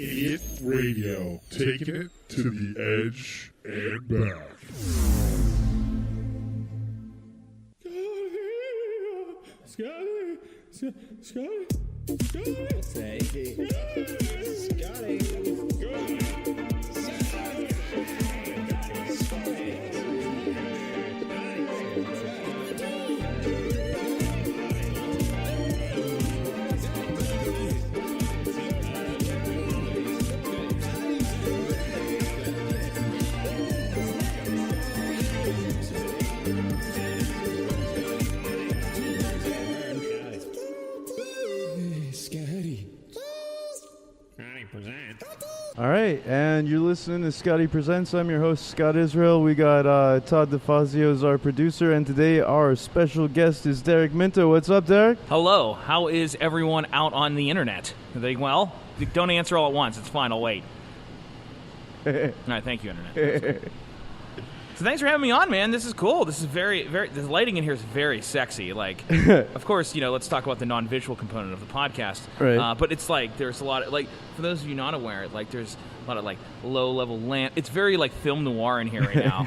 Idiot Radio, taking it to the edge and back. Scotty, Scotty, Scotty, say, All right, and you're listening to Scotty Presents. I'm your host, Scott Israel. We got Todd DeFazio as our producer, and today our special guest is Derek Minto. What's up, Derek? Hello. How is everyone out on the internet? Are they well? Don't answer all at once. It's fine. I'll wait. All right, thank you, internet. So thanks for having me on, man. This is cool. This is very, the lighting in here is very sexy. Like, of course, let's talk about the non-visual component of the podcast. Right. But it's like, there's a lot of, like, for those of you not aware, like, there's a lot of, like, low-level lamp. It's very, like, film noir in here right now.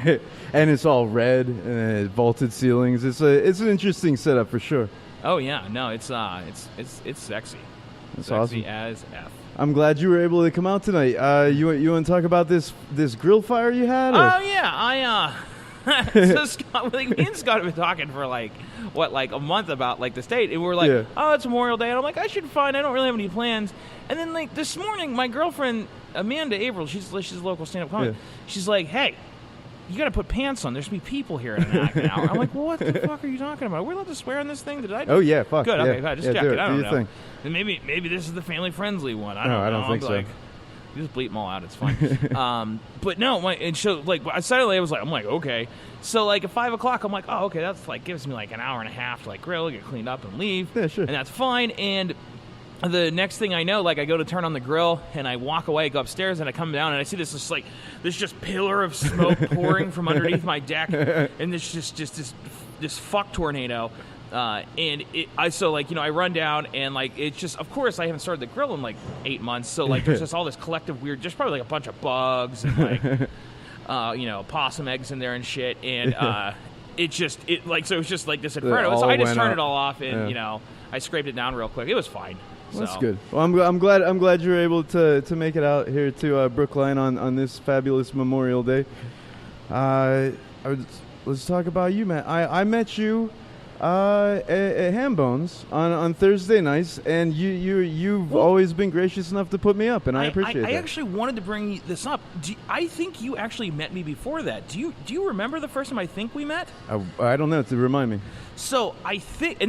And it's all red and vaulted ceilings. It's an interesting setup for sure. Oh, yeah. No, it's sexy. That's sexy awesome. as F. I'm glad you were able to come out tonight. You want to talk about this grill fire you had? Or? Oh yeah, so Scott, me and Scott have been talking for like a month about like the state, and we're like, oh, it's Memorial Day, and I'm like, I should find. I don't really have any plans. And then like this morning, my girlfriend Amanda Averill, she's a local stand-up comic. Yeah. She's like, hey, you got to put pants on. There's going to be people here in an hour. I'm like, well, what the fuck are you talking about? We're allowed to swear on this thing? Did I? Oh, yeah, fuck. Good, yeah. okay, fine. Just check it. I don't know. Thing. And maybe this is the family-friendly one. I don't think so. Like, you just bleep them all out. It's fine. But no, and so, like, suddenly I'm like, okay. So, like, at 5 o'clock, I'm like, oh, okay, that's, like, gives me, like, an hour and a half to, like, grill, get cleaned up, and leave. Yeah, sure. And that's fine. And the next thing I know, like, I go to turn on the grill, and I walk away, go upstairs, and I come down, and I see this just pillar of smoke pouring from underneath my deck, and this fuck tornado. And I run down, and, like, it's just, of course, I haven't started the grill in, like, 8 months, so, like, there's just all this collective weird, just probably, like, a bunch of bugs, and, like, possum eggs in there and shit, and, so it's just, like, this inferno. So I just turned it all off, and, I scraped it down real quick. It was fine. Well, that's good. Well, I'm glad you were able to make it out here to Brookline on this fabulous Memorial Day. Let's talk about you, man. I met you at Hambones on Thursday nights, and you've always been gracious enough to put me up, and I appreciate that. I actually wanted to bring this up. I think you actually met me before that. Do you remember the first time I think we met? I don't know. To remind me. So I think,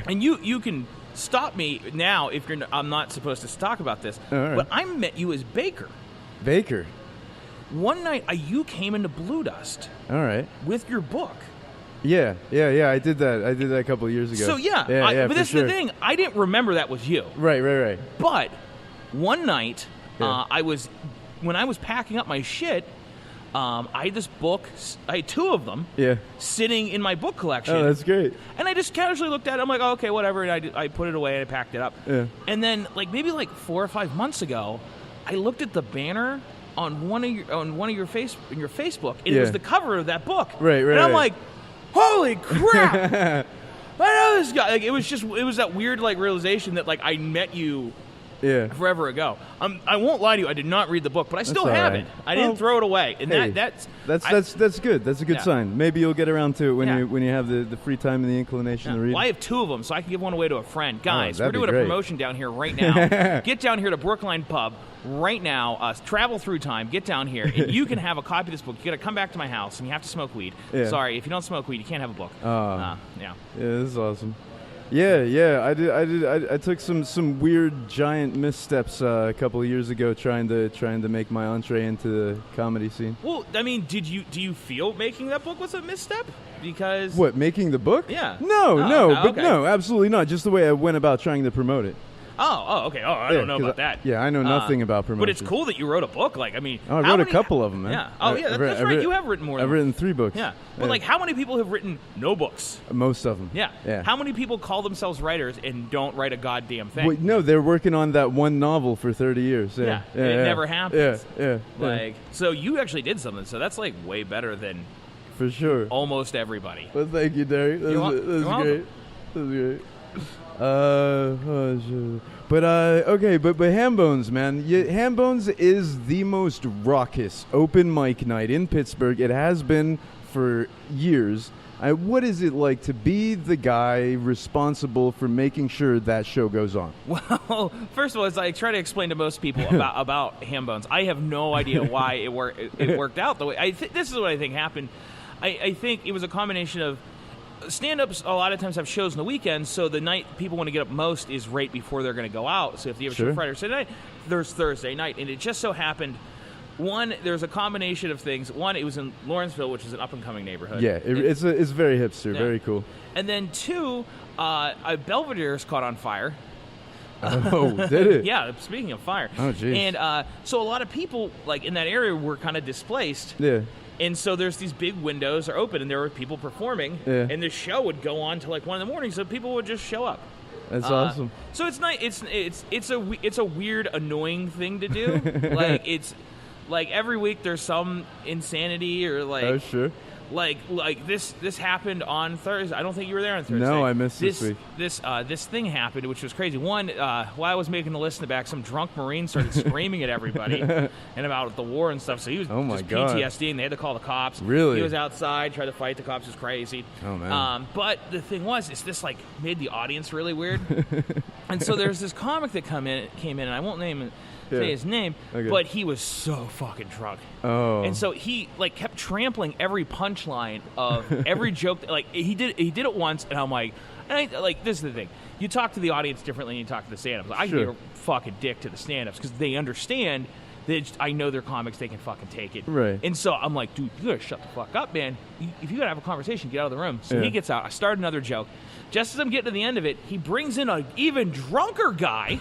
and you can stop me now if I'm not supposed to talk about this. Right. But I met you as Baker. Baker. One night, you came into Blue Dust. All right. With your book. Yeah. I did that a couple of years ago. So but this is the thing. I didn't remember that was you. Right. But one night, when I was packing up my shit, I had this book. I had two of them. Yeah. Sitting in my book collection. Oh, that's great. And I just casually looked at it. I'm like, oh, okay, whatever. And I put it away and I packed it up. Yeah. And then, maybe 4 or 5 months ago, I looked at the banner on one of your Facebook, and it was the cover of that book. Right. And I'm like, holy crap! I know this guy. Like, it was that weird realization that I met you. Yeah. Forever ago. I won't lie to you. I did not read the book, but I still have it. I didn't throw it away, and that's good. That's a good sign. Maybe you'll get around to it when you have the free time and the inclination to read. Well, I have two of them, so I can give one away to a friend. Guys, we're doing a promotion down here right now. Get down here to Brookline Pub right now. Travel through time. Get down here, and you can have a copy of this book. You got to come back to my house, and you have to smoke weed. Yeah. Sorry, if you don't smoke weed, you can't have a book. Yeah, this is awesome. Yeah, I took some weird giant missteps a couple of years ago trying to make my entree into the comedy scene. Well, I mean, do you feel making that book was a misstep? Because what, making the book? Yeah. No, okay. No, absolutely not. Just the way I went about trying to promote it. Okay. I don't know about that. Yeah, I know nothing about promotion. But it's cool that you wrote a book. Like, I mean, I wrote a couple of them, man. Yeah. Oh, yeah, that's right. You have written more. I've written 3 books. Yeah. But like, how many people have written no books? Most of them. Yeah. How many people call themselves writers and don't write a goddamn thing? Well, no, they're working on that one novel for 30 years. Yeah. It never happens. Yeah. Like, so you actually did something. So that's like way better than for sure almost everybody. Well, thank you, Derek. That's great. That's great. But Hambones, man. Hambones is the most raucous open mic night in Pittsburgh. It has been for years. What is it like to be the guy responsible for making sure that show goes on? Well, first of all, as I try to explain to most people about Hambones, I have no idea why it worked out the way. This is what I think happened. I think it was a combination of stand-ups. A lot of times have shows on the weekends, so the night people want to get up most is right before they're going to go out. So if you have a show Friday or Saturday night, there's Thursday night, and it just so happened. One, there's a combination of things. One, it was in Lawrenceville, which is an up-and-coming neighborhood. Yeah, it's very hipster, very cool. And then 2, Belvedere's caught on fire. Oh, did it? Yeah, speaking of fire. Oh, jeez. And so a lot of people like in that area were kind of displaced. Yeah. And so there's these big windows are open, and there were people performing. Yeah. And the show would go on till like 1 a.m, so people would just show up. That's awesome. So it's nice. It's a weird, annoying thing to do. Like it's. Like every week, there's some insanity or like. Oh, sure. Like this happened on Thursday. I don't think you were there on Thursday. No, I missed this week. This thing happened, which was crazy. One, while I was making the list in the back, some drunk Marine started screaming at everybody and about the war and stuff. So he was just PTSD, and they had to call the cops. Really? He was outside, tried to fight the cops. It was crazy. Oh man. But the thing was, is this like made the audience really weird. And so there's this comic that came in, and I won't say his name, but he was so fucking drunk. Oh. And so he like kept trampling every punchline of every joke. Like he did it once, and I'm like, this is the thing. You talk to the audience differently than you talk to the stand-ups. I can be a fucking dick to the stand-ups because they understand that I know they're comics, they can fucking take it. Right. And so I'm like, dude, you gotta shut the fuck up, man. If you gotta have a conversation, get out of the room. So he gets out. I start another joke. Just as I'm getting to the end of it, he brings in an even drunker guy,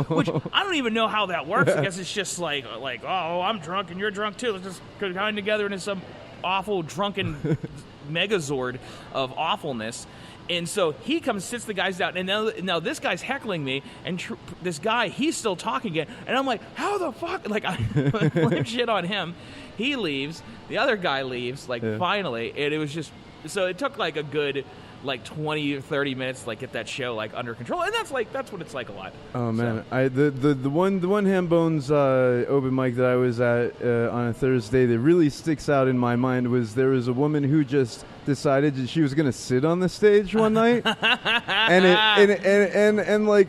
which I don't even know how that works. I guess it's just like, oh, I'm drunk and you're drunk too. Let's just combine together into some awful drunken megazord of awfulness. And so he comes, sits the guys down, and now this guy's heckling me, and this guy, he's still talking again, and I'm like, how the fuck? Like, I flip shit on him. He leaves. The other guy leaves, finally, and it was just, so it took like a good 20 or 30 minutes to get that show under control, and that's what it's like a lot. Oh man, so. The one Hambones open mic that I was at on a Thursday that really sticks out in my mind was there was a woman who just decided that she was going to sit on the stage one night, and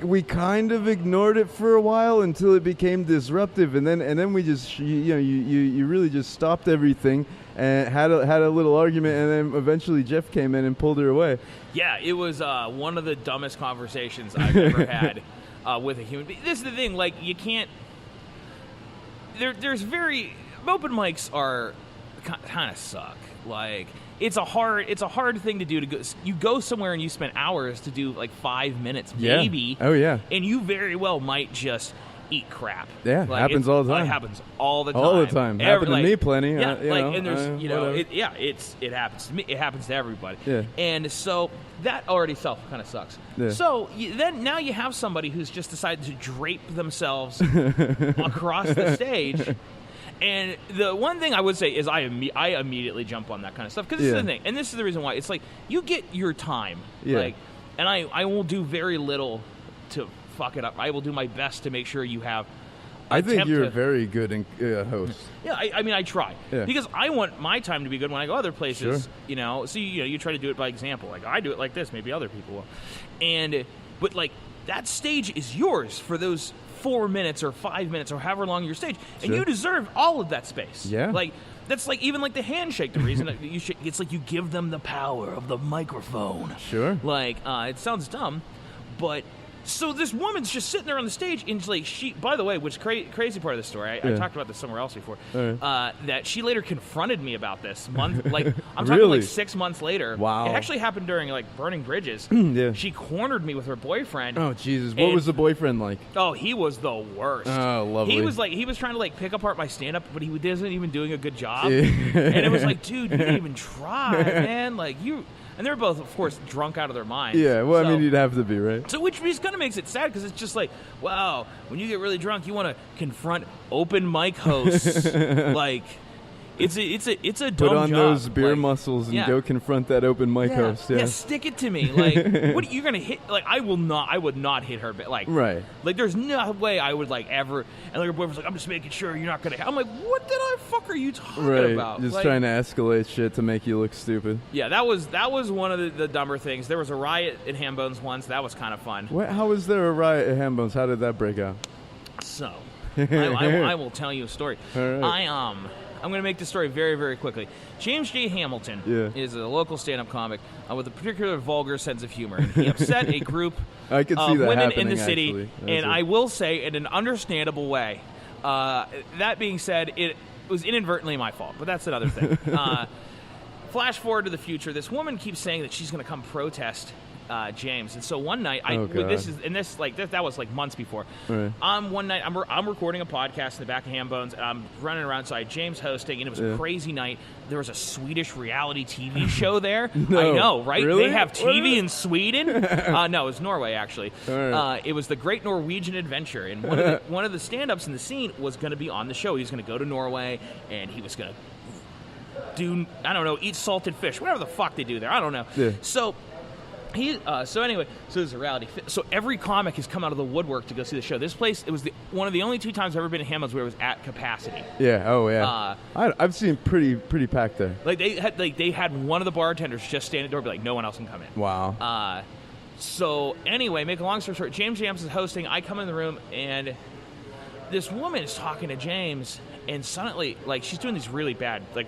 we kind of ignored it for a while until it became disruptive, and then we just you really just stopped everything. And had a little argument, and then eventually Jeff came in and pulled her away. Yeah, it was one of the dumbest conversations I've ever had with a human being. This is the thing, you can't. There's open mics are kind of suck. It's a hard thing to do. You go somewhere and you spend hours to do 5 minutes, maybe. Oh yeah. And you very well might just eat crap. Yeah, happens all the time. It happens all the time. All the time. Happened to me plenty. Yeah, and there's it happens to me. It happens to everybody. Yeah. And so that already itself kind of sucks. Yeah. So then now you have somebody who's just decided to drape themselves across the stage. And the one thing I would say is I immediately jump on that kind of stuff because this is the thing, and this is the reason why it's you get your time. Yeah. And I will do very little to fuck it up. I will do my best to make sure you have. I think you're a very good host. Yeah, I mean, I try because I want my time to be good when I go other places. Sure. So you try to do it by example. I do it like this. Maybe other people will. But that stage is yours for those 4 minutes or 5 minutes or however long your stage, and you deserve all of that space. Yeah. That's even the handshake. The reason that it's you give them the power of the microphone. Sure. It sounds dumb, but So this woman's just sitting there on the stage, and like she, by the way, which crazy part of the story, I talked about this somewhere else before, that she later confronted me about this month, like I'm talking Really? like 6 months later. Wow. It actually happened during like burning bridges. Yeah. She cornered me with her boyfriend. Oh Jesus! What was the boyfriend like? Oh, he was the worst. Oh, lovely. He was trying to like pick apart my stand-up, but he wasn't even doing a good job. And it was like, dude, you didn't even try, man. Like you. And they're both, of course, drunk out of their minds. Yeah, well, so, I mean, you'd have to be, right? So, which kind of makes it sad because it's just like, wow, when you get really drunk, you want to confront open mic hosts. Like, it's a dumb Put on job. those beer like, muscles and go confront that open mic host. Yeah, stick it to me. Like, what are you gonna hit? Like, I would not hit her. Like, right. Like, there's no way I would like ever. And like her boyfriend's like, I'm just making sure you're not gonna. I'm like, what the fuck are you talking about? Just like, trying to escalate shit to make you look stupid. Yeah, that was one of the dumber things. There was a riot in Hambones once. That was kind of fun. How was there a riot at Hambones? How did that break out? So, I will tell you a story. All right. I'm going to make this story very, very quickly. James J. Hamilton is a local stand-up comic with a particular vulgar sense of humor. And he upset a group I could of see that women in the city, actually. and I will say in an understandable way. That being said, it was inadvertently my fault, but that's another thing. Flash forward to the future. This woman keeps saying that she's going to come protest James, and so one night, that was like months before. Right. One night, I'm recording a podcast in the back of Hambones, and I'm running around. So I had James hosting, and it was a crazy night. There was a Swedish reality TV show there. No. I know, right? Really? They have TV in Sweden. No, it was Norway actually. Right. It was the Great Norwegian Adventure, and one of the stand-ups in the scene was going to be on the show. He was going to go to Norway, and he was going to eat salted fish, whatever the fuck they do there. I don't know. Yeah. So there's a reality. So every comic has come out of the woodwork to go see the show. This place, it was one of the only 2 times I've ever been in Hammonds where it was at capacity. Yeah. Oh yeah. I've seen pretty packed there. Like they had one of the bartenders just stand at the door, and be like, no one else can come in. Wow. So anyway, make a long story short, James Jams is hosting. I come in the room, and this woman is talking to James, and suddenly, like, she's doing these really bad, like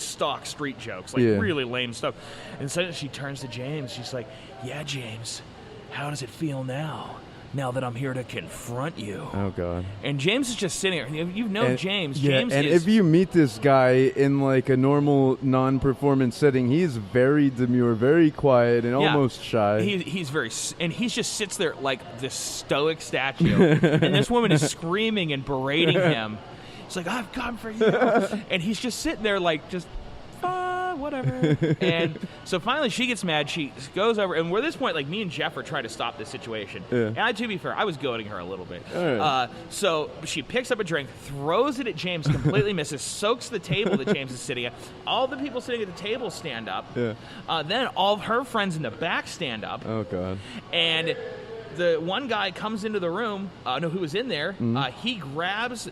stock street jokes, like really lame stuff. And suddenly she turns to James. She's like, yeah, James, how does it feel now that I'm here to confront you? Oh, God. And James is just sitting there. You've known James. Yeah, James and is, if you meet this guy in like a normal non-performance setting, he's very demure, very quiet, and almost shy. He's very, and he just sits there like this stoic statue. And this woman is screaming and berating him. It's like, I've come for you. And he's just sitting there like, just, whatever. And so finally she gets mad. She goes over, and we're at this point, like, me and Jeff are trying to stop this situation. Yeah. And to be fair, I was goading her a little bit. Right. So she picks up a drink, throws it at James, completely misses, soaks the table that James is sitting at. All the people sitting at the table stand up. Yeah. Then all of her friends in the back stand up. Oh, God. And the one guy comes into the room, who was in there. He grabs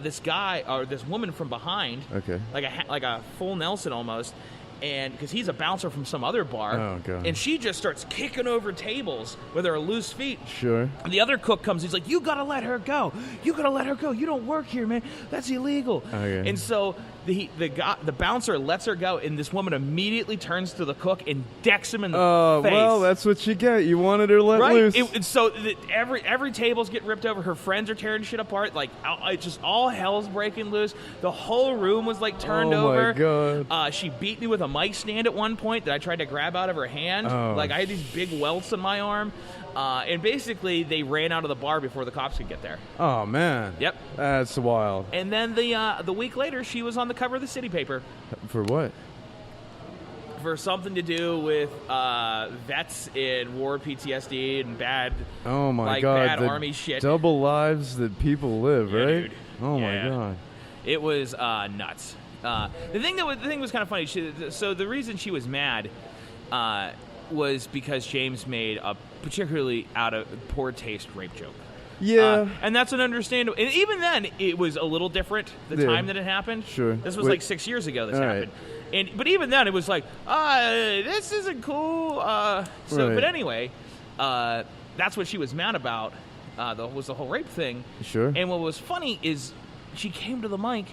this guy or this woman from behind, like a full Nelson almost, and because he's a bouncer from some other bar, and she just starts kicking over tables with her loose feet. Sure. And the other cook comes. He's like, "You gotta let her go. You gotta let her go. You don't work here, man. That's illegal." Okay. And so the bouncer lets her go, and this woman immediately turns to the cook and decks him in the face. Well, that's what you get. You wanted her let loose. Every table's getting ripped over. Her friends are tearing shit apart. Like, just all hell's breaking loose. The whole room was like turned over. Oh my God. She beat me with a mic stand at one point that I tried to grab out of her hand. Like, I had these big welts on my arm. And basically, they ran out of the bar before the cops could get there. Oh, man. Yep. That's wild. And then the week later, she was on the cover of the city paper. For what? For something to do with vets in war PTSD and bad, bad army shit. Double lives that people live, right? Dude. Oh, my God. It was nuts. The thing was kind of funny. So the reason she was mad was because James made a particularly out of poor taste rape joke. Yeah. And that's an understandable. And even then, it was a little different, the time that it happened. Sure. This was like 6 years ago this happened. Right. But even then, it was like, this isn't cool. But anyway, that's what she was mad about, was the whole rape thing. Sure. And what was funny is she came to the mic,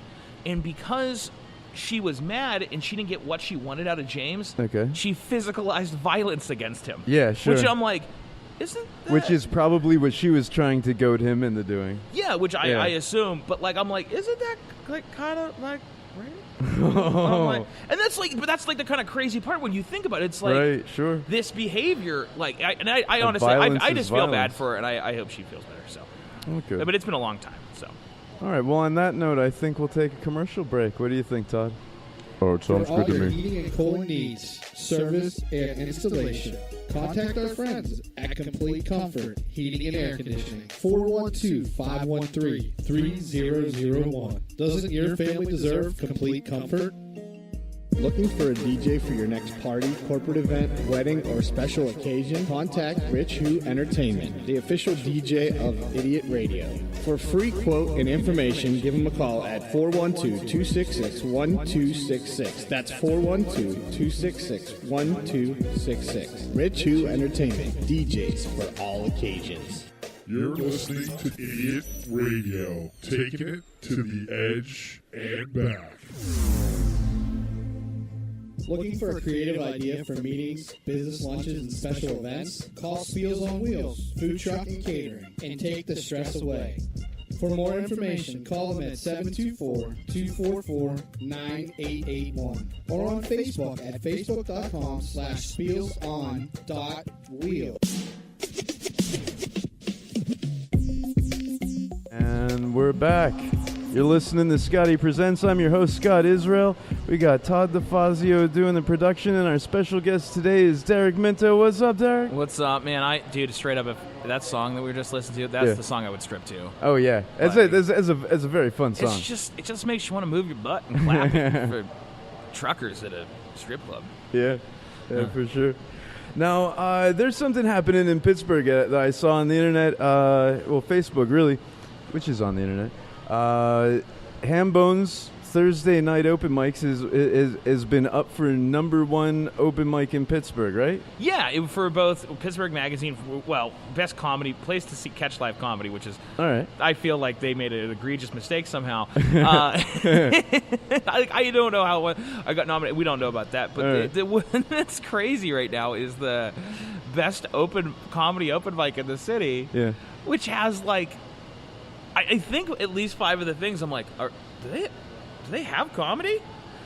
and because she was mad and she didn't get what she wanted out of James, she physicalized violence against him. Yeah, sure. Which I'm like, isn't that? Which is probably what she was trying to goad him into doing. Yeah, which I assume. But, like, I'm like, isn't that, like, kind of, like, right? I'm like, and that's like the kind of crazy part when you think about it. It's like, right, sure. this behavior, like, I honestly, I just feel bad for her, and I hope she feels better, so. Okay. But it's been a long time, so. All right, well, on that note, I think we'll take a commercial break. What do you think, Todd? Oh, it sounds For all good to your me. heating and cooling needs, service, and installation, contact our friends at Complete Comfort Heating and Air Conditioning. 412-513-3001. Doesn't your family deserve complete comfort? Looking for a DJ for your next party, corporate event, wedding, or special occasion? Contact Rich Who Entertainment, the official DJ of Idiot Radio. For a free quote and information, give them a call at 412-266-1266. That's 412-266-1266. Rich Who Entertainment, DJs for all occasions. You're listening to Idiot Radio, taking it to the edge and back. Looking for a creative idea for meetings, business lunches, and special events? Call Spiels on Wheels, Food Truck and Catering, and take the stress away. For more information, call them at 724-244-9881 or on Facebook at facebook.com/spielson.wheels. And we're back. You're listening to Scotty Presents. I'm your host, Scott Israel. We got Todd DeFazio doing the production, and our special guest today is Derek Minto. What's up, Derek? What's up, man? Dude, straight up, if that song that we were just listening to, that's the song I would strip to. Oh, yeah. It's a very fun song. It just makes you want to move your butt and clap it for truckers at a strip club. Yeah, for sure. Now, there's something happening in Pittsburgh that I saw on the internet, Facebook, really, which is on the internet. Hambone's Thursday night open mics has been up for #1 open mic in Pittsburgh, right? Yeah, for both Pittsburgh Magazine, best comedy place to catch live comedy, which is all right. I feel like they made an egregious mistake somehow. I don't know how I got nominated. We don't know about that, but the one that's crazy right now is the best comedy open mic in the city. Yeah, which has like. I think at least 5 of the things I'm like, do they have comedy?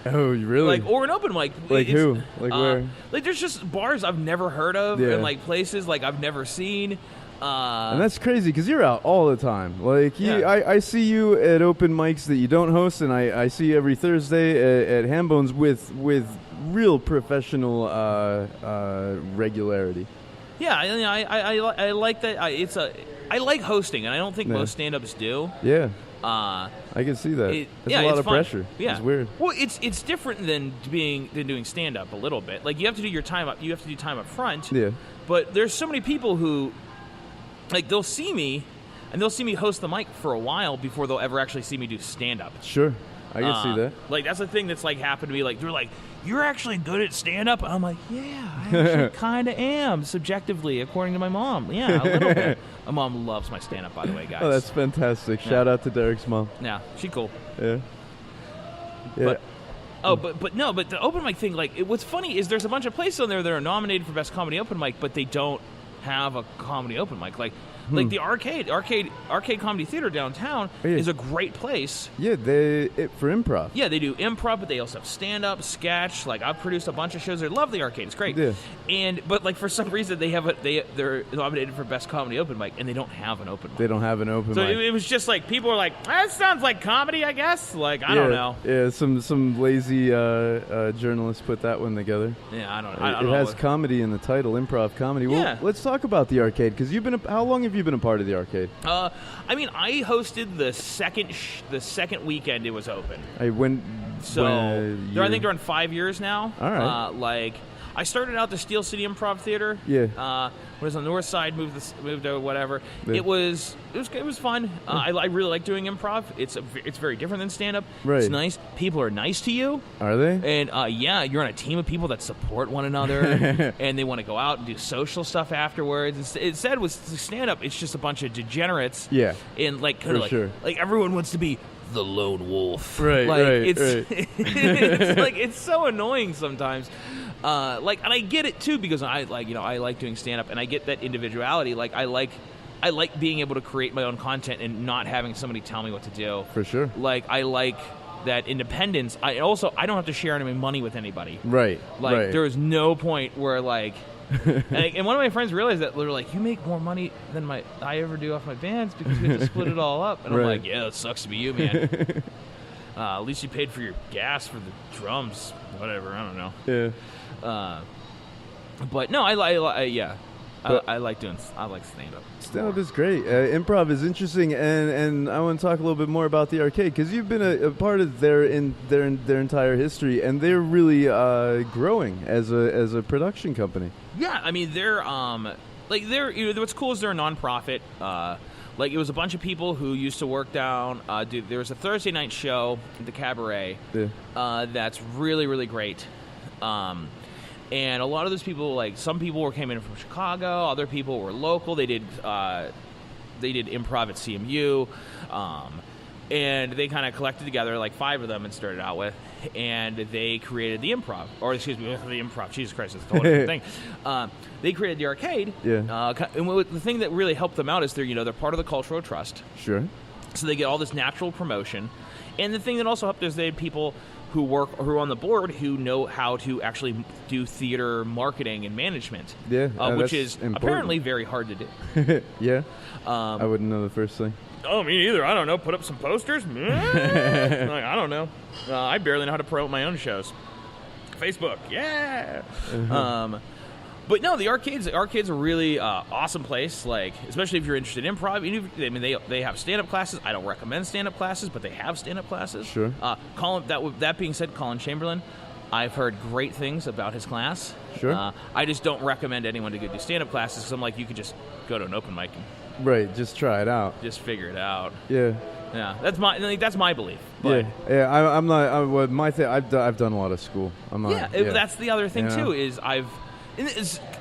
Oh, really? Like, or an open mic? Like who? Like where? Like there's just bars I've never heard of, and like places like I've never seen. And that's crazy because you're out all the time. Like I see you at open mics that you don't host, and I see you every Thursday at Hambone's with real professional regularity. Yeah, I like that. I like hosting, and I don't think most stand-ups do. Yeah. I can see that. It's a lot of fun. pressure. Yeah. It's weird. Well, it's different than doing stand-up a little bit. Like, you have to do your time up. You have to do time up front. Yeah. But there's so many people who, like, they'll see me, and they'll see me host the mic for a while before they'll ever actually see me do stand-up. Sure. I can see that. Like, that's the thing that's, like, happened to me. Like, they're like, you're actually good at stand-up? And I'm like, yeah, I actually kind of am, subjectively, according to my mom. Yeah, a little bit. My mom loves my stand-up, by the way, guys. Oh, that's fantastic. Shout out to Derek's mom. Yeah, she cool. Yeah. Yeah. But the open mic thing, like, what's funny is there's a bunch of places on there that are nominated for Best Comedy Open Mic, but they don't have a comedy open mic. Like the arcade comedy theater downtown is a great place. Yeah, for improv. Yeah, they do improv, but they also have stand-up, sketch. Like, I've produced a bunch of shows. I love the arcade; it's great. Yeah. But like, for some reason they're nominated for Best Comedy Open Mic, and they don't have an open mic. They don't have an open mic. So it was just like people were like, "That sounds like comedy, I guess." Like, I don't know. Yeah, some lazy journalists put that one together. Yeah, I don't know. It has comedy in the title, improv comedy. Well, yeah. Let's talk about the arcade, because how long have you been a part of the arcade? I mean, I hosted the second weekend it was open. I think they're on 5 years now. All right. I started out the Steel City Improv Theater. Yeah. When I was on the north side, moved to whatever. Yeah. It was fun. I really like doing improv. It's very different than stand up. Right. It's nice. People are nice to you. Are they? And you're on a team of people that support one another, and they want to go out and do social stuff afterwards. It said with stand up, it's just a bunch of degenerates. Yeah. And like everyone wants to be the lone wolf. Right. It's like it's so annoying sometimes. and I get it too because I like doing stand up and I get that individuality. Like I like being able to create my own content and not having somebody tell me what to do. For sure. Like I like that independence. I don't have to share any money with anybody. Right. Like there is no point where like and one of my friends realized that they're like, you make more money than I ever do off my bands because we have to split it all up. And I'm like, yeah, it sucks to be you, man. At least you paid for your gas for the drums. Whatever, I don't know. Yeah. But no, I like stand-up. Stand-up is great. Improv is interesting, and I want to talk a little bit more about the arcade, because you've been a part of their entire history, and they're really growing as a production company. Yeah, I mean, they're what's cool is they're a nonprofit. Like, it was a bunch of people who used to work down. There was a Thursday night show at the Cabaret that's really, really great. And a lot of those people, like, some people came in from Chicago, other people were local. They did improv at CMU, and they kind of collected together, like 5 of them, and started out with, and they created the improv, or excuse me, the improv. Jesus Christ, it's a whole different thing. They created the arcade. Yeah. And the thing that really helped them out is they're part of the Cultural Trust. Sure. So they get all this natural promotion, and the thing that also helped is they had people who are on the board who know how to actually do theater marketing and management. Yeah, which is important. Apparently very hard to do. Yeah, I wouldn't know the first thing. Oh, me neither. I don't know. Put up some posters? I don't know. I barely know how to promote my own shows. Facebook, yeah. But no, the arcade's a really awesome place. Like, especially if you're interested in improv. I mean, they have stand-up classes. I don't recommend stand-up classes, but they have stand-up classes. Sure. That being said, Colin Chamberlain, I've heard great things about his class. Sure. I just don't recommend anyone to go do stand-up classes because I'm like, you could just go to an open mic and just try it out. Just figure it out. Yeah. Yeah, that's my belief. But I'm not. My thing. I've done a lot of school. I'm not. Yeah, that's the other thing too. Is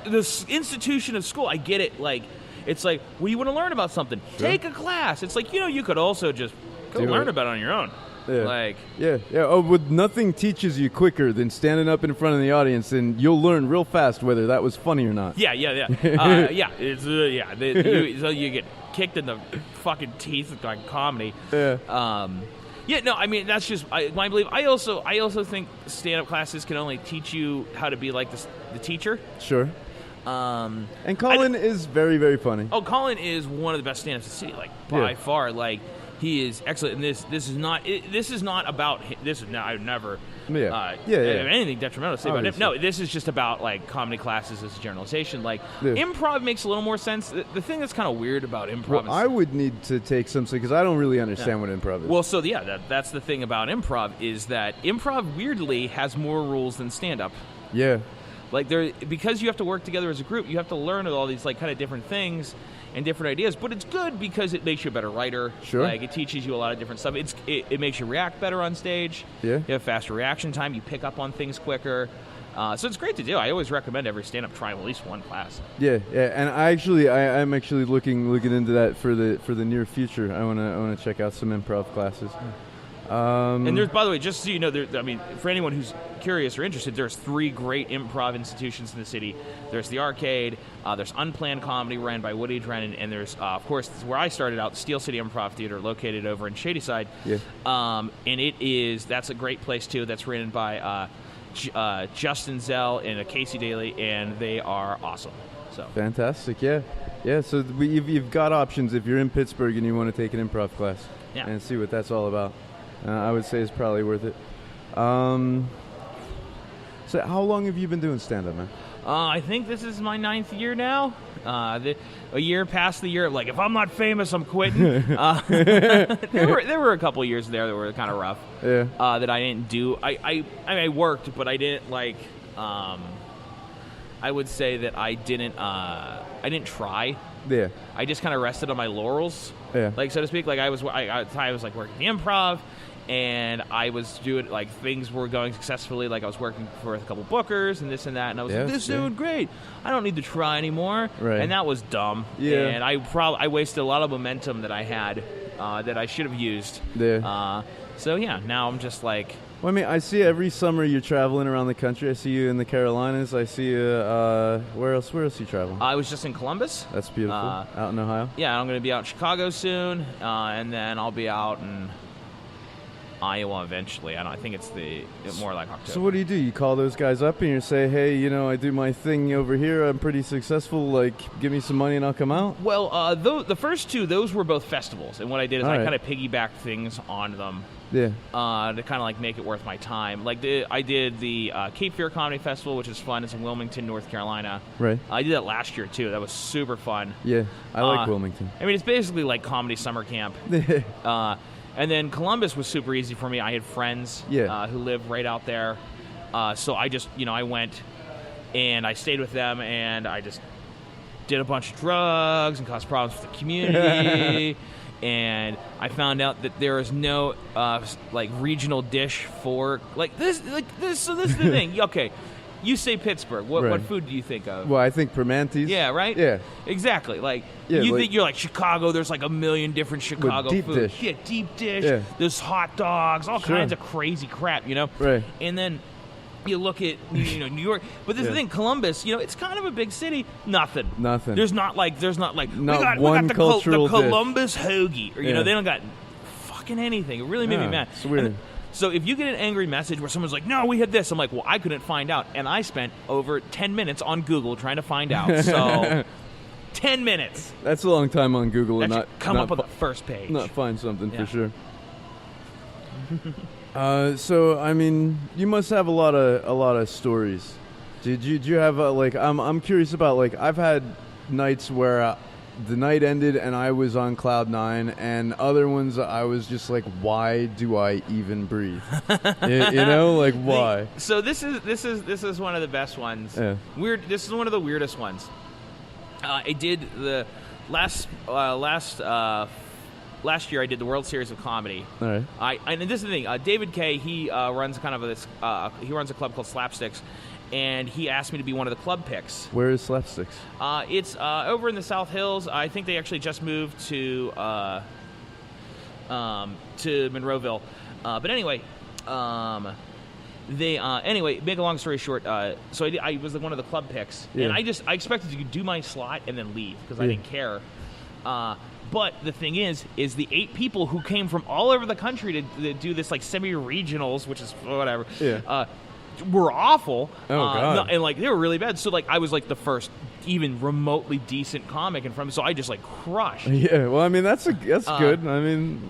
this institution of school, I get it. Like, it's like, well, you want to learn about something, take a class. It's like, you could also just go learn about it on your own. Yeah. Like, yeah. Oh, nothing teaches you quicker than standing up in front of the audience, and you'll learn real fast whether that was funny or not. Yeah. It's so you get kicked in the fucking teeth like comedy. Yeah. Yeah, no, I mean, that's just my belief. I also think stand-up classes can only teach you how to be like the teacher. Sure. And Colin is very, very funny. Oh, Colin is one of the best stand-ups in the city, like, by far. Like, he is excellent. And this is not about him. I would never have anything detrimental to say about him. No, this is just about, like, comedy classes as a generalization. Like, improv makes a little more sense. The thing that's kind of weird about improv I would need to take something because I don't really understand what improv is. Well, so, that's the thing about improv is that improv, weirdly, has more rules than stand-up. Yeah. Like, because you have to work together as a group, you have to learn all these, like, kind of different things and different ideas, but it's good because it makes you a better writer. Sure. Like, it teaches you a lot of different stuff. It makes you react better on stage. Yeah. You have faster reaction time. You pick up on things quicker. So it's great to do. I always recommend every stand-up try at least one class. Yeah, and I'm actually looking into that for the near future. I want to check out some improv classes. And there's, by the way, just so you know, for anyone who's curious or interested, there's 3 great improv institutions in the city. There's the Arcade, there's Unplanned Comedy ran by Woody Drennan, and there's, of course, where I started out, Steel City Improv Theater, located over in Shadyside. Yeah. And that's a great place, too. That's ran by Justin Zell and Casey Daly, and they are awesome. So fantastic, yeah. So you've got options if you're in Pittsburgh and you want to take an improv class and see what that's all about. I would say it's probably worth it. So how long have you been doing stand-up, man? I think this is my 9th year now. A year past the year of, like, if I'm not famous, I'm quitting. There were a couple years there that were kind of rough. Yeah. That I didn't do. I worked, but I didn't, like. I would say that I didn't try. Yeah. I just kind of rested on my laurels. Yeah. Like, so to speak. Like, I was like working the improv. And I was doing, like, things were going successfully. Like, I was working for a couple bookers and this and that. And I was like, this is doing great. I don't need to try anymore. Right. And that was dumb. Yeah. And I wasted a lot of momentum that I had that I should have used. Yeah. So, yeah, now I'm just like, Well, I mean, I see every summer you're traveling around the country. I see you in the Carolinas. I see you. Where else you traveling? I was just in Columbus. That's beautiful. Out in Ohio. Yeah, I'm going to be out in Chicago soon, and then I'll be out in Iowa eventually. I think it's more like October. So what do? You call those guys up and you say, hey, I do my thing over here. I'm pretty successul. Like, give me some money and I'll come out? Well, the first two, those were both festivals. And what I did is I kind of piggybacked things on them. Yeah. To kind of like make it worth my time. Like I did the Cape Fear Comedy Festival, which is fun. It's in Wilmington, North Carolina. Right. I did that last year too. That was super fun. Yeah, I like Wilmington. I mean, it's basically like comedy summer camp. And then Columbus was super easy for me. I had friends who live right out there. So I just, I went and I stayed with them and I just did a bunch of drugs and caused problems with the community. And I found out that there is no regional dish for this. So this is the thing. Okay, you say Pittsburgh. What food do you think of? Well, I think Primanti's. Yeah, right. Yeah, exactly. You think you're like Chicago. There's like a million different Chicago deep food. dish. Yeah, deep dish. Yeah. There's hot dogs, all kinds of crazy crap. Right. And then you look at New York, but this is the thing. Columbus, it's kind of a big city. Nothing. There's not like we got the Columbus hoagie, or they don't got fucking anything. It really made me mad. It's weird. So if you get an angry message where someone's like, "No, we had this," I'm like, "Well, I couldn't find out," and I spent over 10 minutes on Google trying to find out. So 10 minutes. That's a long time on Google that and not come up on the first page. Not find something for sure. So I mean, you must have a lot of stories. Did you have I'm curious about I've had nights where the night ended and I was on cloud 9, and other ones I was just like, why do I even breathe? Why? So this is one of the best ones. Yeah. Weird. This is one of the weirdest ones. I did the last year I did the World Series of Comedy. All right. And this is the thing. David Kay, he runs kind of he runs a club called Slapsticks, and he asked me to be one of the club picks. Where is Slapsticks? It's over in the South Hills. I think they actually just moved to Monroeville. But anyway, make a long story short, so I was one of the club picks, and I expected to do my slot and then leave because I didn't care. But the thing is the 8 people who came from all over the country to do this semi-regionals, which is whatever, were awful. Oh, God. And they were really bad. So I was the first even remotely decent comic in front of me, so I just crushed. Yeah, well, I mean that's good. I mean,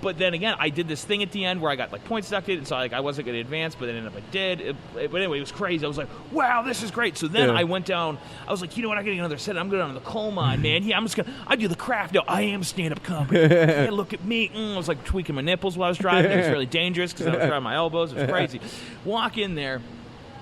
but then again, I did this thing at the end where I got points deducted, and so I wasn't going to advance, but then ended up I did. But anyway, it was crazy. I was like, wow, this is great. So then I went down. I was like, you know what? I got to get another set. I'm going down to the coal mine, man. Yeah, I do the craft. No, I am stand-up comedy. Hey, look at me. I was tweaking my nipples while I was driving. It was really dangerous because I was driving my elbows. It was crazy. Walk in there.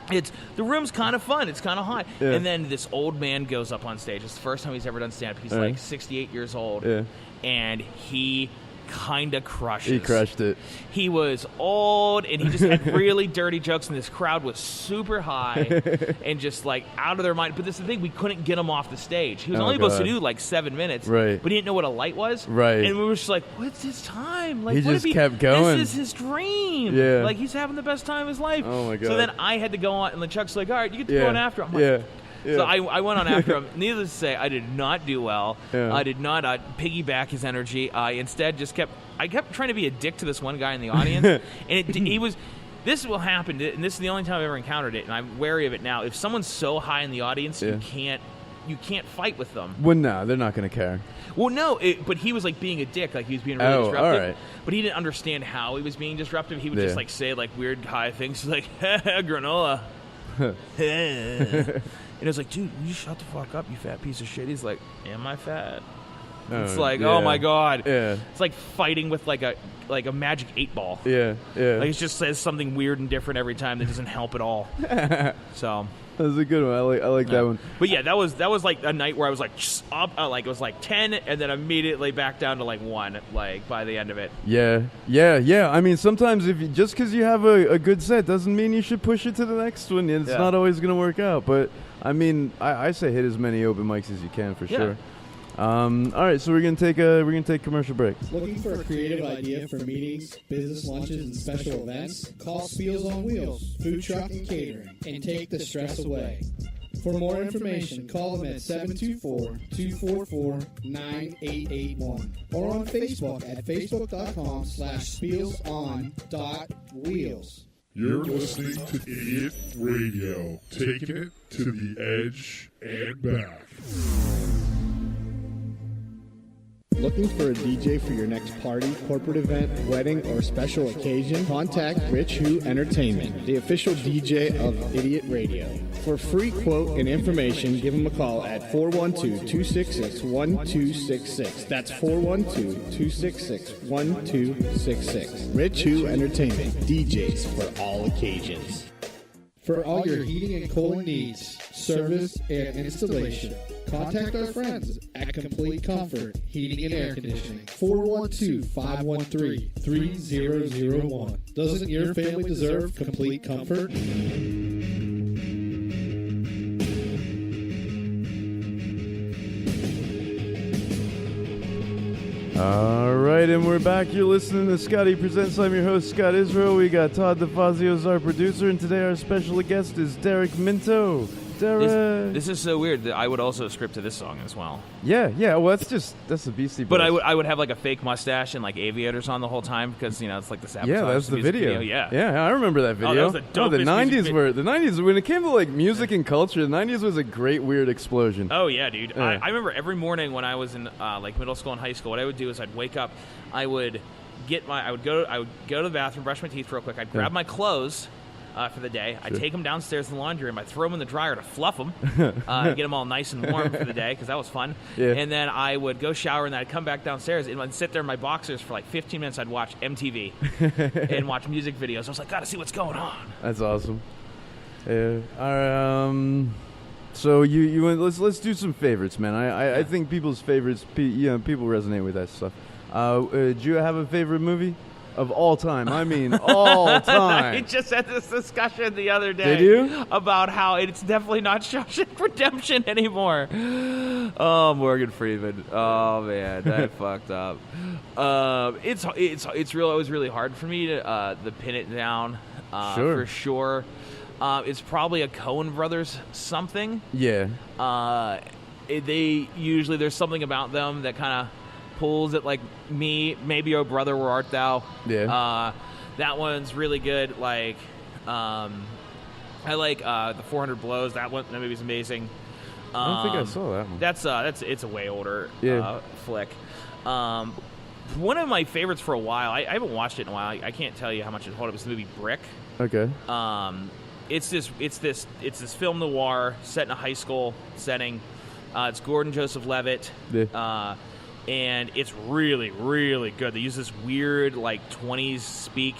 The room's kind of fun. It's kind of hot. Yeah. And then this old man goes up on stage. It's the first time he's ever done stand-up. He's 68 years old. Yeah. And he kind of crushes. He crushed it. He was old, and he just had really dirty jokes, and this crowd was super high and just out of their mind. But this is the thing, we couldn't get him off the stage. He was only supposed to do 7 minutes, right? But he didn't know what a light was, right? And we were just what's his time? He just kept going. This is his dream. Yeah. He's having the best time of his life. Oh my God. So then I had to go on, and then Chuck's like, all right, you get to go on after him. Yeah. So I went on after him. Needless to say, I did not do well. Yeah. I did not piggyback his energy. I instead just kept trying to be a dick to this one guy in the audience. And he was... This will happen, and this is the only time I've ever encountered it, and I'm wary of it now. If someone's so high in the audience, you can't fight with them. Well, no, they're not going to care. Well, no, but he was like being a dick, like he was being really disruptive. All right. But he didn't understand how he was being disruptive. He would just like say like weird high things, like granola. And it was like, dude, you shut the fuck up, you fat piece of shit. He's like, am I fat? It's like, oh my god. Yeah. It's like fighting with like a magic 8-ball. Yeah, yeah. Like it just says something weird and different every time that doesn't help at all. So that was a good one. I like that one. But yeah, that was like a night where I was like up, like it was like 10, and then immediately back down to like 1, like by the end of it. Yeah. I mean, sometimes if you, just because you have a good set doesn't mean you should push it to the next one. It's not always going to work out. But I mean, I say hit as many open mics as you can for sure. All right, so we're gonna take a commercial break. Looking for a creative idea for meetings, business lunches, and special events? Call Spiels on Wheels, food truck and catering, and take the stress away. For more information, call them at 724-244-9881 or on Facebook at facebook.com/spielson.wheels. You're listening to Idiot Radio, taking it to the edge and back. Looking for a DJ for your next party, corporate event, wedding, or special occasion? Contact Rich Who Entertainment, the official DJ of Idiot Radio. For free quote and information, give them a call at 412-266-1266. That's 412-266-1266. Rich Who Entertainment, DJs for all occasions. For all your heating and cooling needs, service, and installation, contact our friends at Complete Comfort Heating and Air Conditioning. 412-513-3001. Doesn't your family deserve complete comfort? All right, and we're back. You're listening to Scotty Presents. I'm your host, Scott Israel. We got Todd DeFazio as our producer, and today our special guest is Derek Minto. Derek. This is so weird that I would also script to this song as well. Yeah. Well, that's the Beastie Boys. But I would have like a fake mustache and like aviators on the whole time because it's like the sabotage. Yeah, that's the video. Yeah, I remember that video. Oh, that was the dopest the music '90s '90s when it came to like music and culture. The '90s was a great weird explosion. Oh yeah, dude. Yeah. I remember every morning when I was in like middle school and high school, what I would do is I'd wake up, I would go to the bathroom, brush my teeth real quick. I'd grab my clothes for the day. I'd take them downstairs in the laundry room. I'd throw them in the dryer to fluff them, get them all nice and warm for the day because that was fun. Yeah. And then I would go shower and then I'd come back downstairs and I'd sit there in my boxers for like 15 minutes. I'd watch MTV and watch music videos. I was like, gotta see what's going on. That's awesome. Yeah. All right. So you let's do some favorites, man. I think people's favorites. People resonate with that stuff. Do you have a favorite movie? Of all time. I mean, all time. We just had this discussion the other day. Did you? About how it's definitely not Shawshank Redemption anymore. Oh, Morgan Freeman. Oh, man. That fucked up. It was really hard for me to pin it down. Sure. For sure. It's probably a Coen Brothers something. Yeah. There's something about them that kind of pulls at like me, maybe oh brother where art thou. Yeah. That one's really good. Like I like the 400 Blows. That movie's amazing. I don't think I saw that one. That's it's a way older flick. One of my favorites for a while, I haven't watched it in a while. I can't tell you how much it hold. It was the movie Brick. Okay. It's this film noir set in a high school setting. It's Gordon Joseph Levitt. Yeah. And it's really, really good. They use this weird, like, 20s speak,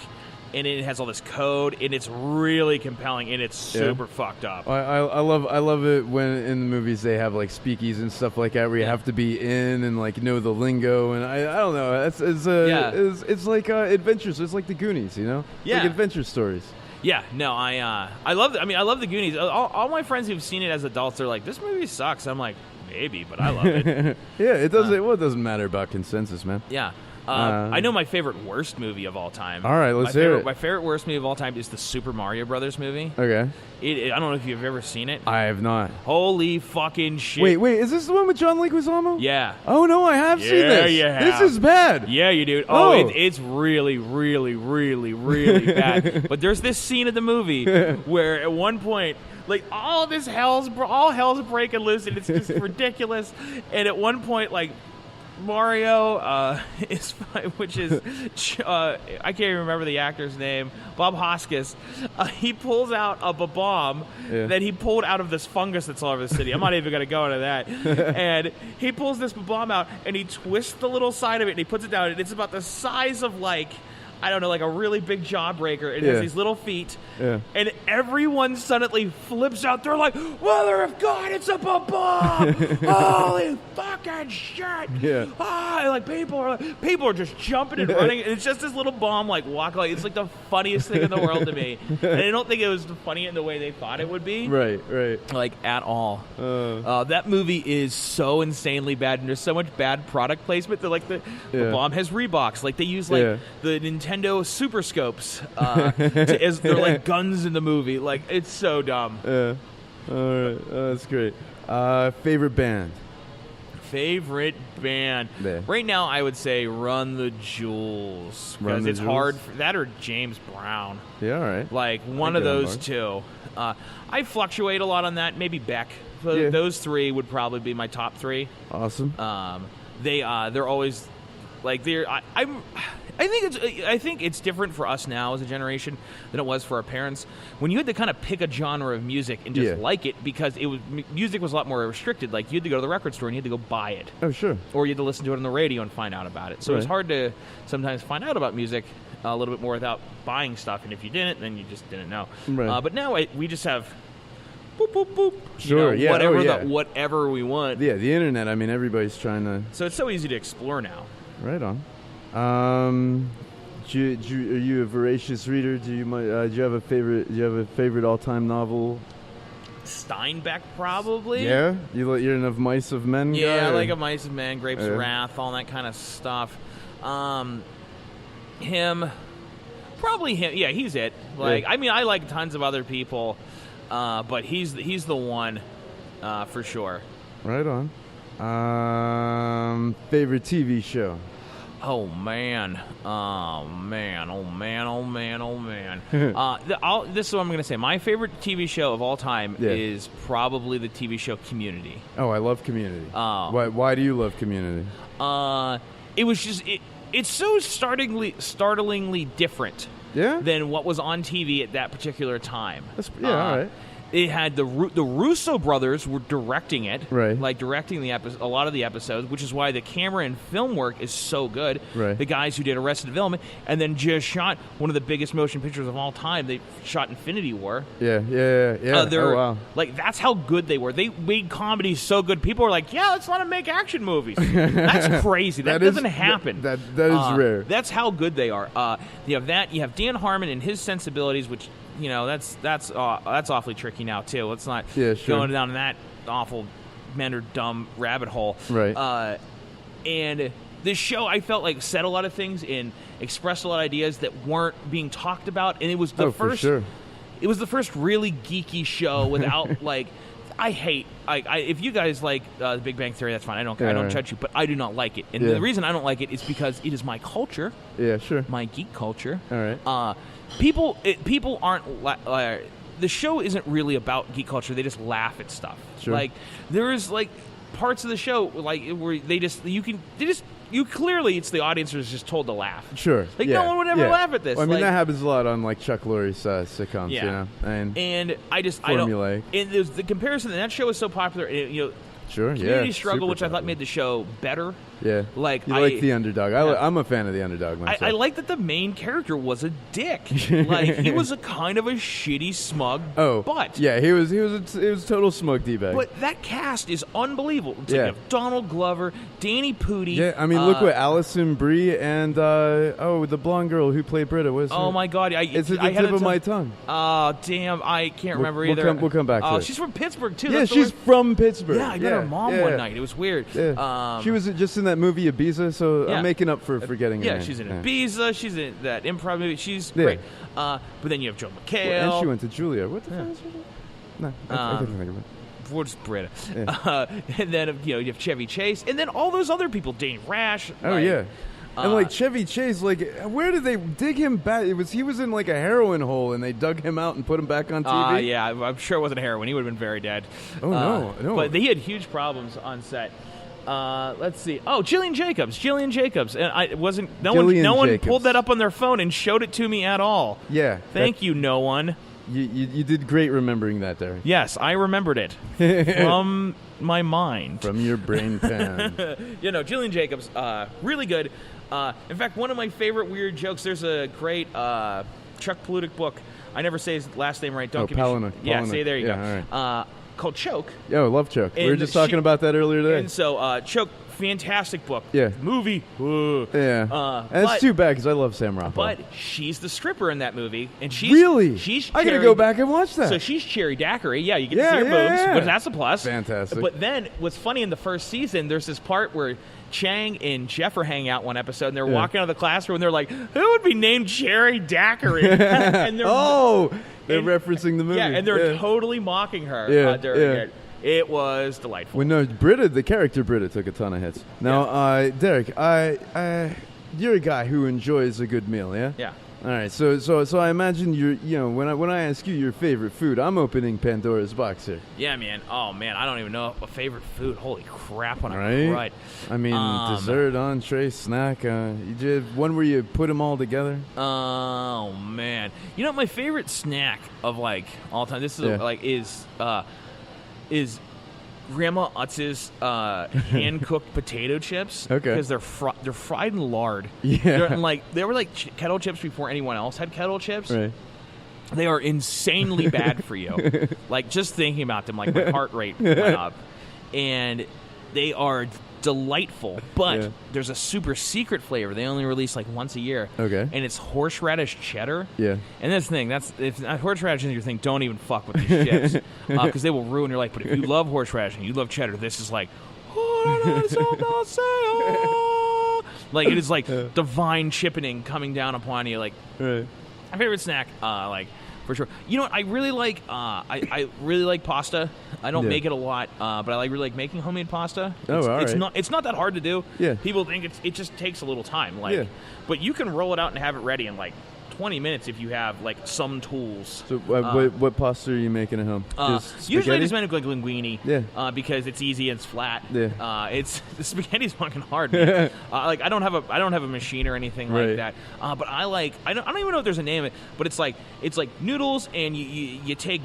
and it has all this code, and it's really compelling, and it's super fucked up. I love it when in the movies they have, like, speakeasies and stuff like that where you have to be in and, like, know the lingo, and I don't know. It's like adventures. It's like the Goonies, you know? It's like adventure stories. Yeah, no, I love the Goonies. All my friends who've seen it as adults, they're like, this movie sucks. I'm like, maybe, but I love it. Yeah, it doesn't. It doesn't matter about consensus, man. Yeah, I know my favorite worst movie of all time. All right, let's hear it. My favorite worst movie of all time is the Super Mario Brothers movie. Okay. I don't know if you've ever seen it. I have not. Holy fucking shit! Wait, is this the one with John Leguizamo? Yeah. Oh no, I have seen this. You have. This is bad. Yeah, you do. It's really, really, really, really bad. But there's this scene of the movie where at one point, like all hell's breaking loose, and it's just ridiculous. And at one point, like Mario I can't even remember the actor's name, Bob Hoskins, he pulls out a bomb that he pulled out of this fungus that's all over the city. I'm not even going to go into that. And he pulls this bomb out and he twists the little side of it and he puts it down, and it's about the size of like I don't know, like a really big jawbreaker. It Yeah. has these little feet. Yeah. And everyone suddenly flips out. They're like, Mother of God, it's a bomb! Holy fucking shit! Yeah. Ah, and, like people are just jumping and running. And it's just this little bomb like walk like it's like the funniest thing in the world to me. And I don't think it was funny in the way they thought it would be. Right. Like at all. That movie is so insanely bad, and there's so much bad product placement. That like the bomb has Reeboks. Like they use like the Nintendo Super Scopes as they're like guns in the movie. Like it's so dumb. Yeah. All right. That's great. Favorite band? Favorite band Yeah. right now, I would say Run the Jewels, Run because the it's Jewels? hard for that or James Brown. Yeah. All right. Like one I of get on those board. two. I fluctuate a lot on that. Maybe Beck. So Yeah. those three would probably be my top three. Awesome. They're always like I think it's different for us now as a generation than it was for our parents. When you had to kind of pick a genre of music and just like it, because music was a lot more restricted. Like you had to go to the record store and you had to go buy it, Oh, sure. or you had to listen to it on the radio and find out about it. So it was Right. hard to sometimes find out about music a little bit more without buying stuff. And if you didn't, then you just didn't know. Right. But now we just have boop boop boop. Sure, yeah, Whatever oh, yeah. whatever we want. Yeah, the internet. I mean, everybody's trying to. So it's so easy to explore now. Right on. Are you a voracious reader? Do you have a favorite? Do you have a favorite all-time novel? Steinbeck, probably. Yeah, you're an Of Mice of Men guy. Yeah, or- like a Mice of Men, Grapes of Yeah. Wrath, all that kind of stuff. Him, probably him. Yeah, he's it. Like, Yeah. I mean, I like tons of other people, but he's the one for sure. Right on. Favorite TV show? Oh man. This is what I'm going to say. My favorite TV show of all time is probably the TV show Community. Oh, I love Community. Oh. Why do you love Community? It was just it's so startlingly different than what was on TV at that particular time. All right. It had the Russo brothers were directing it, Right. Like directing a lot of the episodes, which is why the camera and film work is so good. Right. The guys who did Arrested Development, and then just shot one of the biggest motion pictures of all time. They shot Infinity War. Yeah. Oh wow. Like that's how good they were. They made comedy so good. People are like, "Yeah, let's let them make action movies." That's crazy. That doesn't happen. That is rare. That's how good they are. You have that. You have Dan Harmon and his sensibilities, which that's awfully tricky now too. Let's not go down that awful men are dumb rabbit hole. Right. And this show, I felt like said a lot of things and expressed a lot of ideas that weren't being talked about, and it was the first. For sure. It was the first really geeky show without like. I hate. If you guys like The Big Bang Theory, that's fine. I don't judge you, but I do not like it, and the reason I don't like it is because it is my culture. Yeah, sure. My geek culture. All right. People aren't. The show isn't really about geek culture. They just laugh at stuff. Sure. Like there's like parts of the show like where you clearly it's the audience is just told to laugh. Sure. Like no one would ever laugh at this. Well, I mean like, that happens a lot on like Chuck Lorre's sitcoms. Yeah. You know, and I don't. formulaic. And there's the comparison that show is so popular. And, Sure. Community Yeah. Struggle, super which I thought popular. made the show better. Yeah. Like you like the underdog. I'm a fan of the underdog myself. I like that the main character was a dick. Like he was a kind of a shitty smug butt. Yeah, he was total smug D-bag. But that cast is unbelievable. It's like you have Donald Glover, Danny Pudi. Yeah, I mean, look what Alison Brie and the blonde girl who played Britta was. Oh my God! It's at the tip of my tongue. Oh damn! I can't remember either. We'll come back to it. She's from Pittsburgh too. Yeah, That's she's from Pittsburgh. Yeah, I met her mom one night. It was weird. Yeah. She was just in that movie Ibiza, so I'm making up for forgetting her name. She's in Ibiza. She's in that improv movie. She's great. But then you have Joe McHale. Well, and she went to Julia. What the fuck is her name? No, I couldn't think of it. What's Britta? And then you have Chevy Chase, and then all those other people, Dane Rash. Oh yeah. And like Chevy Chase, like where did they dig him back? He was in like a heroin hole, and they dug him out and put him back on TV. Yeah, I'm sure it wasn't heroin. He would have been very dead. Oh no. But he had huge problems on set. Let's see. Oh, Jillian Jacobs, and I wasn't. No one pulled that up on their phone and showed it to me at all. Yeah. Thank you, no one. You did great remembering that, Derek. Yes, I remembered it from my mind, from your brain pan. Jillian Jacobs, really good. In fact, one of my favorite weird jokes. There's a great Chuck Palahniuk book. I never say his last name right. Don't give Palahniuk. me. Yeah, Palahniuk. say there you go. All right. Called Choke. Yo, love Choke. We were And just talking about that earlier today. And so Choke, fantastic book. Yeah. Movie. Yeah. And it's too bad because I love Sam Rockwell. But she's the stripper in that movie, and she's really. She's I gotta Cherry- go back and watch that. So she's Cherry Daiquiri. Yeah, you get Yeah, to see her yeah, boobs, yeah. but that's a plus. Fantastic. But then, what's funny in the first season, there's this part where Chang and Jeff are hanging out one episode, and they're walking out of the classroom, and they're like, "Who would be named Cherry Daiquiri?" And they're referencing the movie. Yeah, and they're totally mocking her during it. It was delightful. Well, no, the character Britta took a ton of hits. Now, Derek, you're a guy who enjoys a good meal, yeah? Yeah. All right, so I imagine when I ask you your favorite food, I'm opening Pandora's box here. Yeah, man. Oh, man, I don't even know a favorite food. Holy crap on a Right? crud. I mean, dessert, entree, snack. You did one where you put them all together. Oh, man. You know, my favorite snack of, like, all time, this is, is Grandma Utz's hand-cooked potato chips. Okay. Because they're fried in lard. Yeah. They were like kettle chips before anyone else had kettle chips. Right. They are insanely bad for you. Like, just thinking about them, like, my heart rate went up. And they are delightful, but there's a super secret flavor they only release like once a year. Okay. And it's horseradish cheddar. Yeah. And this thing, if horseradish is your thing, don't even fuck with these chips because they will ruin your life. But if you love horseradish and you love cheddar, this is like, like it is like divine chippening coming down upon you. Like my favorite snack, like. For sure. You know what? I really like I really like pasta. I don't make it a lot, but I really like making homemade pasta. It's not that hard to do. Yeah. People think it just takes a little time. But you can roll it out and have it ready in like 20 minutes if you have like some tools. So what pasta are you making at home? Usually I just make like linguine. Yeah. Because it's easy and it's flat. Yeah. The spaghetti's fucking hard. Man. Like I don't have a machine or anything like that. But I don't even know if there's a name of it. But it's like noodles, and you take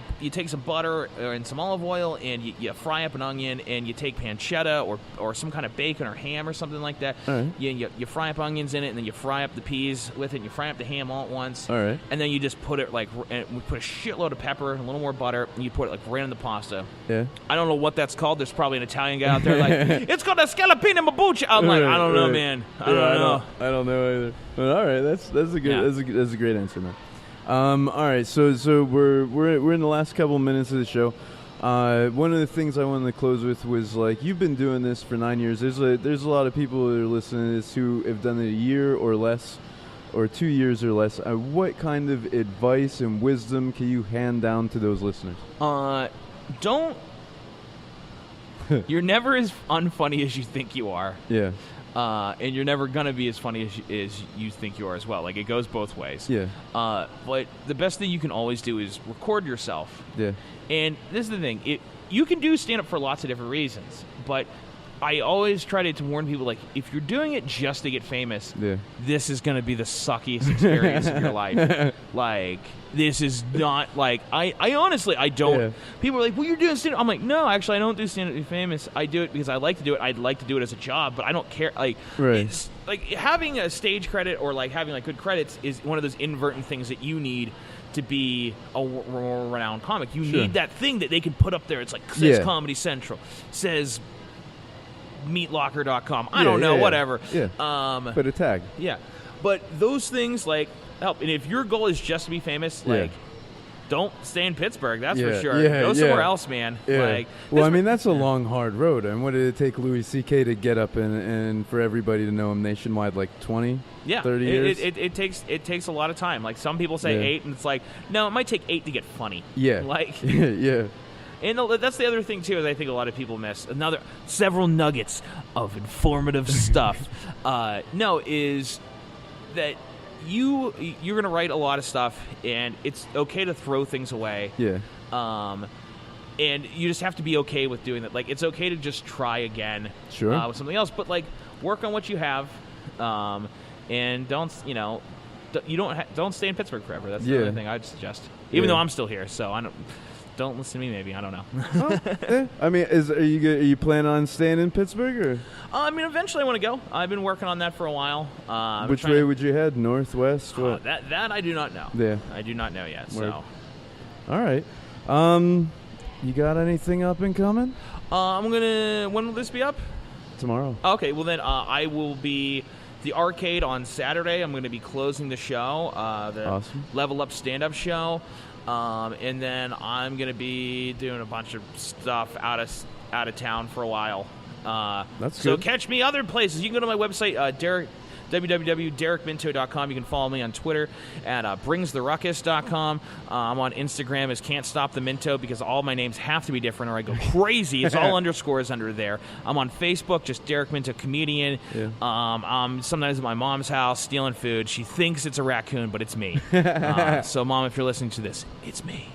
some butter and some olive oil, and you fry up an onion, and you take pancetta or some kind of bacon or ham or something like that. Right. You fry up onions in it, and then you fry up the peas with it, and you fry up the ham all at once. All right. And then you just put it we put a shitload of pepper, a little more butter, and you put it like right in the pasta. Yeah. I don't know what that's called. There's probably an Italian guy out there like, it's called a scallopina mabuccia. I'm like, I don't know, man. I don't know. I don't know either. But all right, that's a good that's a great answer, man. All right, so we're in the last couple minutes of the show. One of the things I wanted to close with was like you've been doing this for 9 years. There's a lot of people that are listening to this who have done it a year or less, or 2 years or less. What kind of advice and wisdom can you hand down to those listeners? Don't. You're never as unfunny as you think you are. Yeah. And you're never gonna be as funny as you think you are as well. Like it goes both ways. Yeah. But the best thing you can always do is record yourself. Yeah. And this is the thing. You can do stand up for lots of different reasons, but I always try to warn people, like, if you're doing it just to get famous, this is going to be the suckiest experience of your life. Like, this is not, like, I honestly, I don't. Yeah. People are like, well, you're doing stand-up. I'm like, no, actually, I don't do stand-up to be famous. I do it because I like to do it. I'd like to do it as a job, but I don't care. Like, it's, like, having a stage credit or, like, having, like, good credits is one of those inadvertent things that you need to be a renowned comic. You need that thing that they can put up there. It's like, says Comedy Central, says meatlocker.com. I don't know, whatever. Yeah. Put a tag. Yeah. But those things, like, help. And if your goal is just to be famous, like, don't stay in Pittsburgh, that's for sure. Go somewhere else, man. Yeah. Like, well, I mean, that's a long, hard road. And what did it take Louis C.K. to get up and for everybody to know him nationwide, like 20, 30 years? It takes a lot of time. Like, some people say 8, and it's like, no, it might take 8 to get funny. Yeah. Like, yeah. And that's the other thing, too, is I think a lot of people miss. Several nuggets of stuff. Is that you're going to write a lot of stuff, and it's okay to throw things away. Yeah. And you just have to be okay with doing that. Like, it's okay to just try again with something else. But, like, work on what you have, and don't stay in Pittsburgh forever. That's the other thing I'd suggest. Even though I'm still here, so I don't. don't listen to me. Maybe, I don't know. I mean, are you planning on staying in Pittsburgh, or? I mean, eventually I want to go. I've been working on that for a while. Which way would you head? North, west? What? That I do not know. Yeah. I do not know yet. Word. So. All right. You got anything up and coming? When will this be up? Tomorrow. Okay, well then I will be the arcade on Saturday. I'm going to be closing the show, the Awesome. Level Up stand-up show, and then I'm going to be doing a bunch of stuff out of town for a while. That's so good. catch me other places. You can go to my website, www.derekminto.com. You can follow me on Twitter at bringstheruckus.com. I'm on Instagram as Can't Stop the Minto because all my names have to be different or I go crazy. It's all underscores under there. I'm on Facebook, just Derek Minto Comedian. Yeah. I'm sometimes at my mom's house stealing food. She thinks it's a raccoon, but it's me. So, Mom, if you're listening to this, it's me.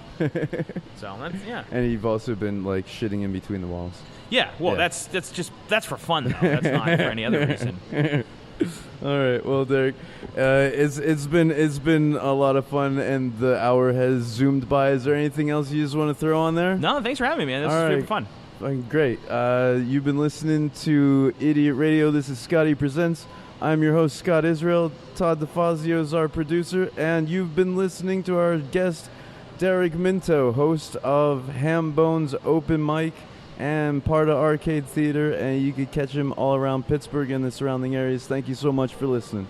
So, yeah. And you've also been, like, shitting in between the walls. Yeah, well, Yeah. that's for fun, though. That's not for any other reason. All right, well, Derek, it's been a lot of fun, and the hour has zoomed by. Is there anything else you just want to throw on there? No, thanks for having me, man. This was super fun. Great. You've been listening to Idiot Radio. This is Scotty Presents. I'm your host, Scott Israel. Todd DeFazio is our producer, and you've been listening to our guest, Derek Minto, host of Ham Bones Open Mic and part of Arcade Theater, and you can catch him all around Pittsburgh and the surrounding areas. Thank you so much for listening.